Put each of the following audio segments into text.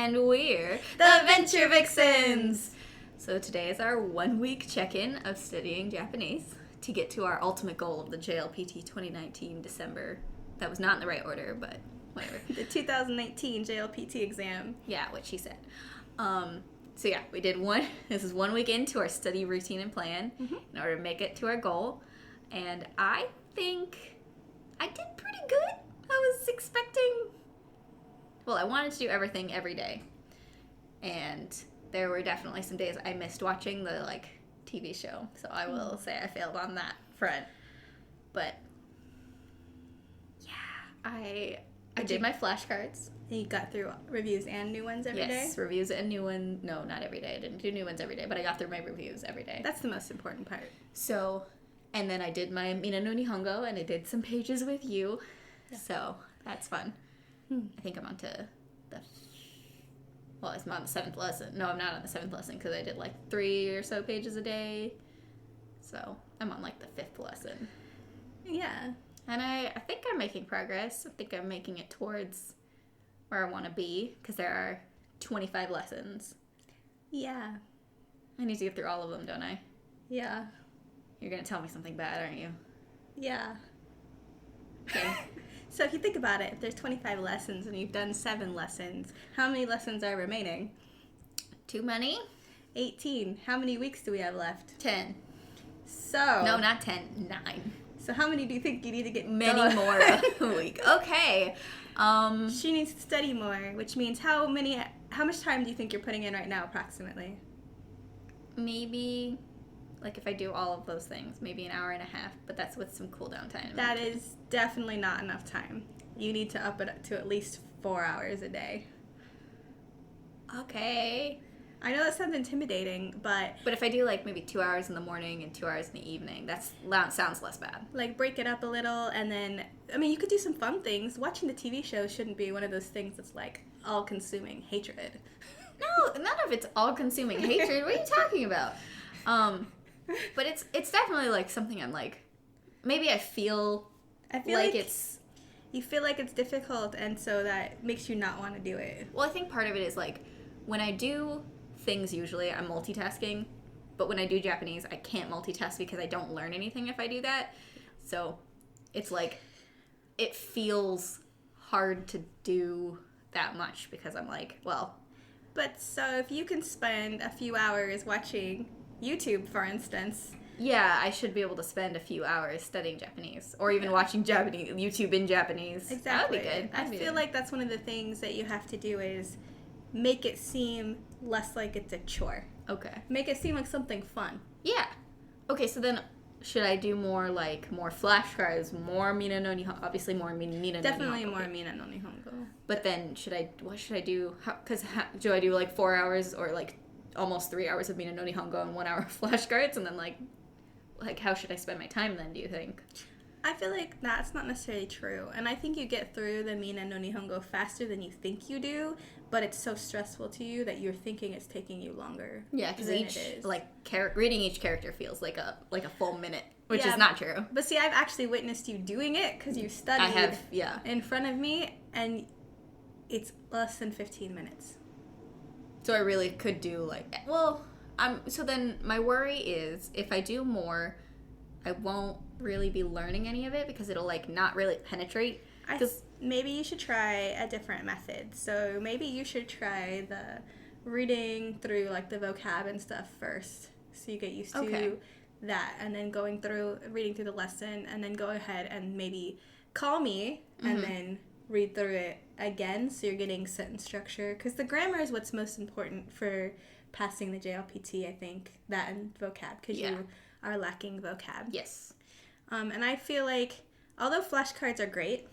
And we're the Venture Vixens! So today is our 1 week check-in of studying Japanese to get to our ultimate goal of the JLPT 2019 December. That was not in the right order, but whatever. The 2019 JLPT exam. Yeah, what she said. So yeah, we did this is 1 week into our study routine and plan in order to make it to our goal. And I think I did pretty good. I was expecting, I wanted to do everything every day. And there were definitely some days I missed watching the, TV show. So I will say I failed on that front. But, yeah, I did my flashcards. And you got through reviews and new ones every day? Yes, reviews and new ones. No, not every day. I didn't do new ones every day, but I got through my reviews every day. That's the most important part. So, and then I did my Mina no Nihongo, and I did some pages with you. Yeah. So, that's fun. I think I'm on to I'm on the 7th lesson. No, I'm not on the 7th lesson because I did 3 or so pages a day. So, I'm on the 5th lesson. Yeah. And I think I'm making progress. I think I'm making it towards where I want to be because there are 25 lessons. Yeah. I need to get through all of them, don't I? Yeah. You're going to tell me something bad, aren't you? Yeah. Okay. So if you think about it, if there's 25 lessons and you've done 7 lessons, how many lessons are remaining? Too many? 18. How many weeks do we have left? 10. So... No, not 10. 9. So how many do you think you need to get Many more a week. Okay. She needs to study more, which means how much time do you think you're putting in right now, approximately? Maybe, if I do all of those things, maybe an hour and a half, but that's with some cool down time. That is definitely not enough time. You need to up it to at least 4 hours a day. Okay. I know that sounds intimidating, but if I do maybe 2 hours in the morning and 2 hours in the evening, that sounds less bad. Break it up a little, and then you could do some fun things. Watching the TV show shouldn't be one of those things that's all-consuming hatred. No, none of it's all-consuming hatred. What are you talking about? But it's definitely something I'm maybe I feel like it's. You feel like it's difficult, and so that makes you not want to do it. Well, I think part of it is when I do things, usually I'm multitasking, but when I do Japanese, I can't multitask because I don't learn anything if I do that. So it's it feels hard to do that much because I'm But so if you can spend a few hours watching YouTube, for instance. Yeah, I should be able to spend a few hours studying Japanese or even watching YouTube in Japanese. Exactly. That would be good. I feel like that's one of the things that you have to do is make it seem less like it's a chore. Okay. Make it seem like something fun. Yeah. Okay, so then should I do more more flashcards, more Mina no Nihongo? Obviously more Mina no Nihongo. Definitely more Mina no Nihongo. But then what should I do? Because do I do 4 hours or almost 3 hours of Mina no Nihongo and 1 hour of flashcards? And then how should I spend my time then, do you think? I feel like that's not necessarily true. And I think you get through the Mina no Nihongo faster than you think you do, but it's so stressful to you that you're thinking it's taking you longer. Yeah, because reading each character feels like a full minute, which is not true. But see, I've actually witnessed you doing it because you studied I have, yeah. in front of me, and it's less than 15 minutes. So I really could do so then my worry is if I do more, I won't really be learning any of it because it'll not really penetrate. Maybe you should try a different method. So maybe you should try the reading through the vocab and stuff first, so you get used to that, and then reading through the lesson, and then go ahead and maybe call me and then read through it again, so you're getting sentence structure, because the grammar is what's most important for passing the JLPT, I think, that and vocab, because you are lacking vocab. Yes. And I feel although flashcards are great,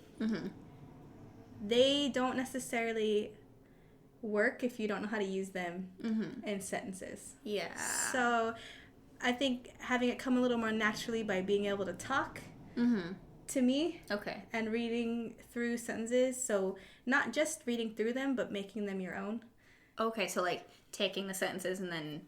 they don't necessarily work if you don't know how to use them in sentences. Yeah. So I think having it come a little more naturally by being able to talk to me. Okay. And reading through sentences. So not just reading through them, but making them your own. Okay, so taking the sentences and then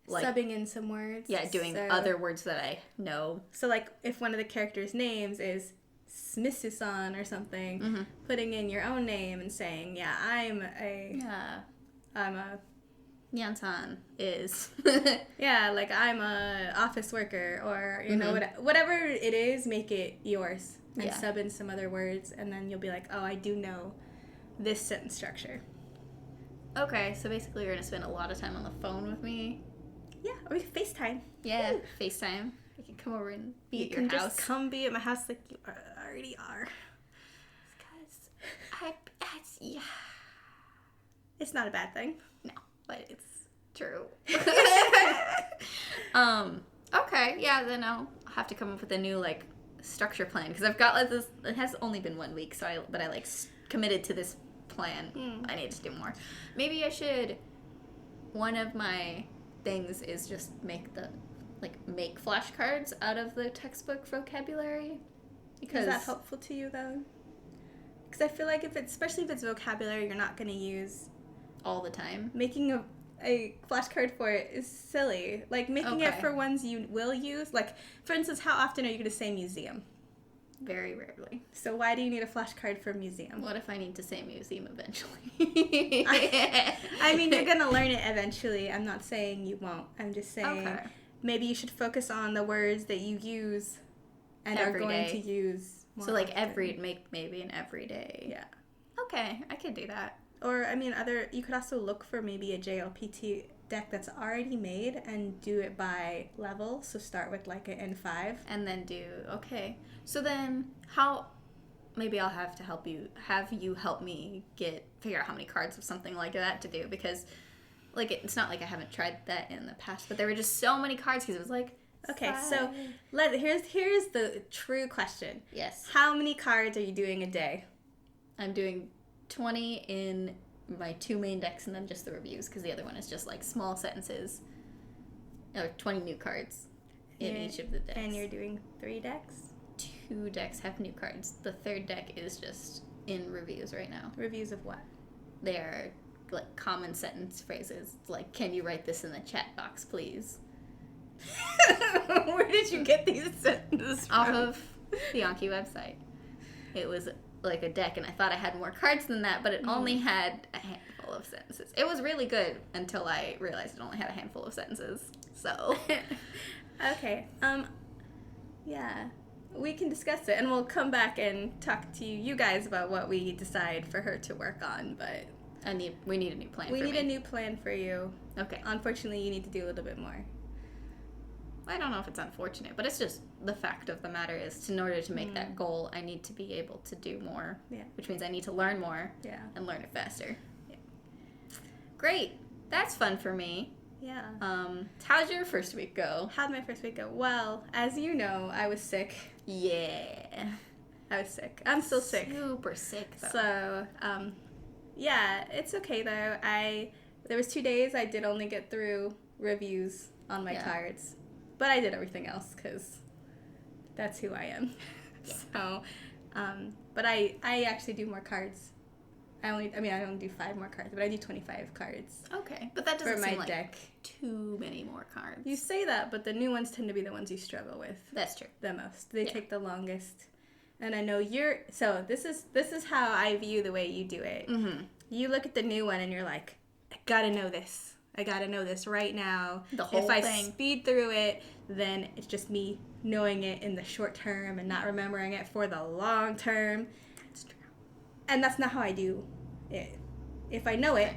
subbing in some words. Yeah, doing other words that I know. So if one of the characters' names is Smitsu-san or something, putting in your own name and saying, I'm a I'm a Nyansan is. yeah, like I'm a office worker, or you know whatever it is, make it yours and sub in some other words, and then you'll be like, oh, I do know this sentence structure. Okay, so basically you're gonna spend a lot of time on the phone with me. Yeah, or we can FaceTime. Yeah, FaceTime. I can come over and be at your house. You can just come be at my house like you already are. Because yeah. It's not a bad thing. No, but it's true. Okay, yeah, then I'll have to come up with a new, like, structure plan. Because I've got, like, this, it has only been 1 week, but I, like, committed to this plan. I need to do more. Maybe I should, one of my things is just make flashcards out of the textbook vocabulary. Because is that helpful to you, though? Because I feel like especially if it's vocabulary you're not going to use all the time. Making a flashcard for it is silly. Like, making it for ones you will use. Like, for instance, how often are you going to say museum? Very rarely. So why do you need a flashcard for museum? What if I need to say museum eventually? I mean, you're going to learn it eventually. I'm not saying you won't. I'm just saying maybe you should focus on the words that you use and are going to use more so, like, often. maybe an everyday. Yeah. Okay, I could do that. Or, I mean, you could also look for maybe a JLPT deck that's already made and do it by level. So start with, like, an N5. And then okay. So then, maybe I'll have you help me figure out how many cards of something like that to do. Because, like, it's not like I haven't tried that in the past, but there were just so many cards because it was like, okay, so here's the true question. Yes. How many cards are you doing a day? I'm doing 20 in my 2 main decks and then just the reviews because the other one is just like small sentences. Or 20 new cards in each of the decks. And you're doing 3 decks? 2 decks have new cards. The 3rd deck is just in reviews right now. Reviews of what? They are like common sentence phrases. Like, can you write this in the chat box, please? Where did you get these sentences from? Off of the Anki website. It was like a deck, and I thought I had more cards than that, but it only had a handful of sentences. It was really good until I realized it only had a handful of sentences. So, okay. Yeah, we can discuss it, and we'll come back and talk to you guys about what we decide for her to work on. But we need a new plan. We need a new plan for you. Okay. Unfortunately, you need to do a little bit more. I don't know if it's unfortunate, but it's just the fact of the matter is, in order to make that goal, I need to be able to do more. Yeah. Which means I need to learn more. Yeah. And learn it faster. Yeah. Great. That's fun for me. Yeah. How'd your first week go? How'd my first week go? Well, as you know, I was sick. Yeah. I was sick. I'm still sick. Super sick, though. So, yeah, it's okay, though. There was 2 days I did only get through reviews on my cards. But I did everything else because that's who I am. So, but I actually do more cards. I don't do 5 more cards, but I do 25 cards. Okay, but that doesn't for my seem like deck. Too many more cards. You say that, but the new ones tend to be the ones you struggle with. That's true. The most. They take the longest. And I know so this is how I view the way you do it. Mm-hmm. You look at the new one and you're like, I gotta know this. I gotta know this right now. The whole thing. If I thing. speed through it, then it's just me knowing it in the short term and not remembering it for the long term. That's true. And that's not how I do it. If I know it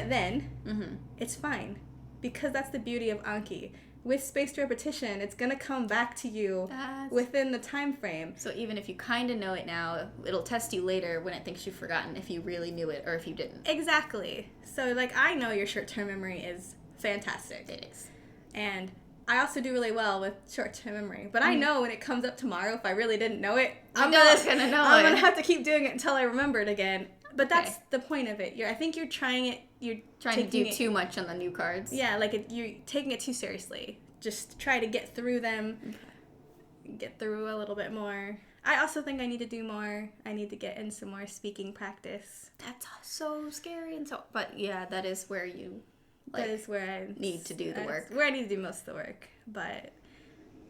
then, it's fine. Because that's the beauty of Anki. With spaced repetition, it's gonna come back to you within the time frame. So even if you kind of know it now, it'll test you later when it thinks you've forgotten if you really knew it or if you didn't. Exactly. So, like, I know your short-term memory is fantastic. It is. And I also do really well with short-term memory. But I know when it comes up tomorrow, if I really didn't know it, I'm gonna have to keep doing it until I remember it again. But that's the point of it. I think you're trying it. You're trying to do too much on the new cards. Yeah, like you're taking it too seriously. Just try to get through them. Okay. Get through a little bit more. I also think I need to do more. I need to get in some more speaking practice. That's so scary and so. But yeah, that is where you. That is where I need to do the work. Where I need to do most of the work. But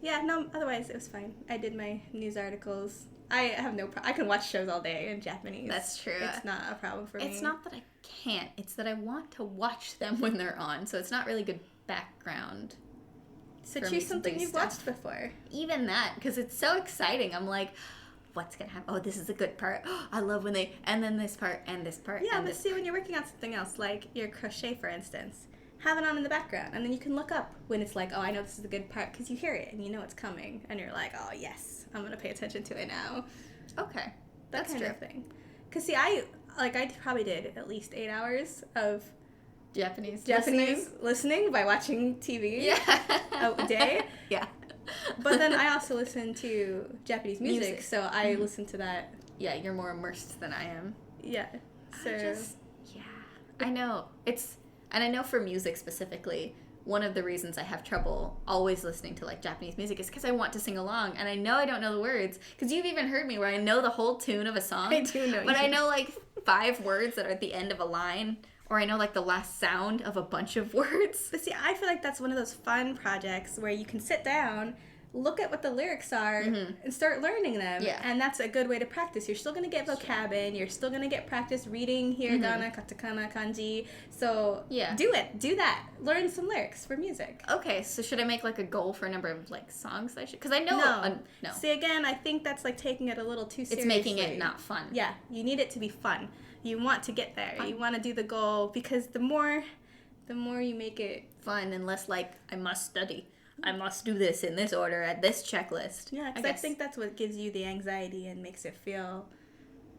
Yeah, no, otherwise it was fine. I did my news articles. I have I can watch shows all day in Japanese. That's true. It's not a problem for me. It's not that I can't. It's that I want to watch them when they're on. So it's not really good background. So choose something you've watched before. Even that, because it's so exciting. I'm like, what's going to happen? Oh, this is a good part. I love when they... And then this part, and this part, Yeah, and but see, when you're working on something else, like your crochet, for instance, have it on in the background, and then you can look up when it's like, oh, I know this is a good part, because you hear it, and you know it's coming, and you're like, oh, yes, I'm going to pay attention to it now. Okay. That That's kind true. of thing. Because, see, I probably did at least 8 hours of Japanese listening by watching TV a day. Yeah. But then I also listen to Japanese music. So I listen to that. Yeah, you're more immersed than I am. Yeah. So I know. And I know for music specifically, one of the reasons I have trouble always listening to like Japanese music is because I want to sing along, and I know I don't know the words. Because you've even heard me where I know the whole tune of a song. I do know. But I know like 5 words that are at the end of a line, or I know like the last sound of a bunch of words. But see, I feel like that's one of those fun projects where you can sit down, look at what the lyrics are, and start learning them. Yeah. And that's a good way to practice. You're still going to get vocab in. You're still going to get practice reading hiragana, katakana, kanji. So do it. Do that. Learn some lyrics for music. Okay, so should I make like a goal for a number of like songs I should? Because I know no. See, again, I think that's like taking it a little too seriously. It's making it not fun. Yeah, you need it to be fun. You want to get there. You want to do the goal, because the more you make it fun and less like I must study. I must do this in this order at this checklist. Yeah, because I think that's what gives you the anxiety and makes it feel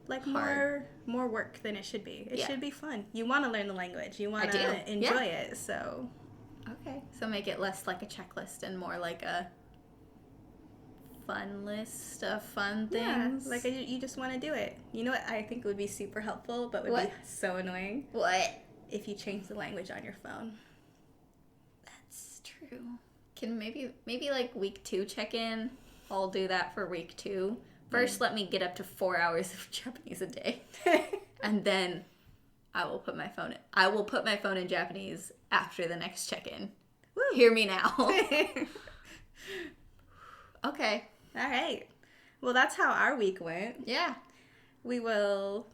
like hard. more work than it should be. It should be fun. You want to learn the language. You want to enjoy it. So okay, so make it less like a checklist and more like a fun list of fun things. Yeah, like you just want to do it. You know what I think would be super helpful, but would be so annoying? What? If you change the language on your phone. That's true. Can maybe like week 2 check-in? I'll do that for week 2. First, let me get up to 4 hours of Japanese a day. And then I will put my phone in Japanese after the next check-in. Woo. Hear me now. Okay. All right. Well, that's how our week went. Yeah. We will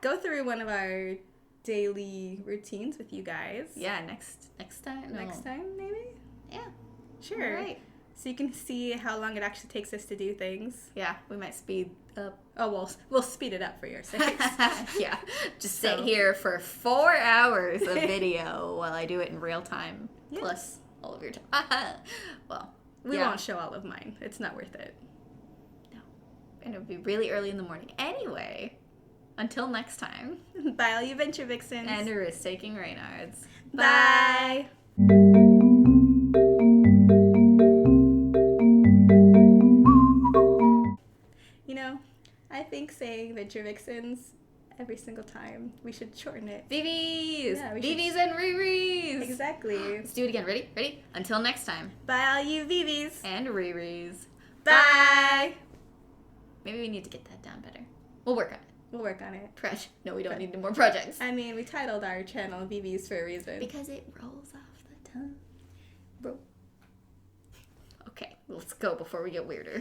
go through one of our daily routines with you guys. Yeah, next time. Next time, maybe? Yeah. Sure. All right. So you can see how long it actually takes us to do things. Yeah, we might speed up. Oh, we'll speed it up for your sakes. Yeah. Just sit here for 4 hours of video while I do it in real time. Yeah. Plus all of your time. Well, we won't show all of mine. It's not worth it. No. And it would be really early in the morning. Anyway, until next time. Bye, all you Venture Vixens. And risk-taking Reynards. Bye. You know, I think saying Venture Vixens every single time, we should shorten it. VVs! Yeah, VVs and Riris! Exactly. Let's do it again. Ready? Ready? Until next time. Bye, all you VVs. And Riris. Bye! Maybe we need to get that down better. We'll work on it. We'll work on it. No, we don't need any more projects. I mean, we titled our channel VVs for a reason. Because it rolls off the tongue. Bro. Okay, let's go before we get weirder.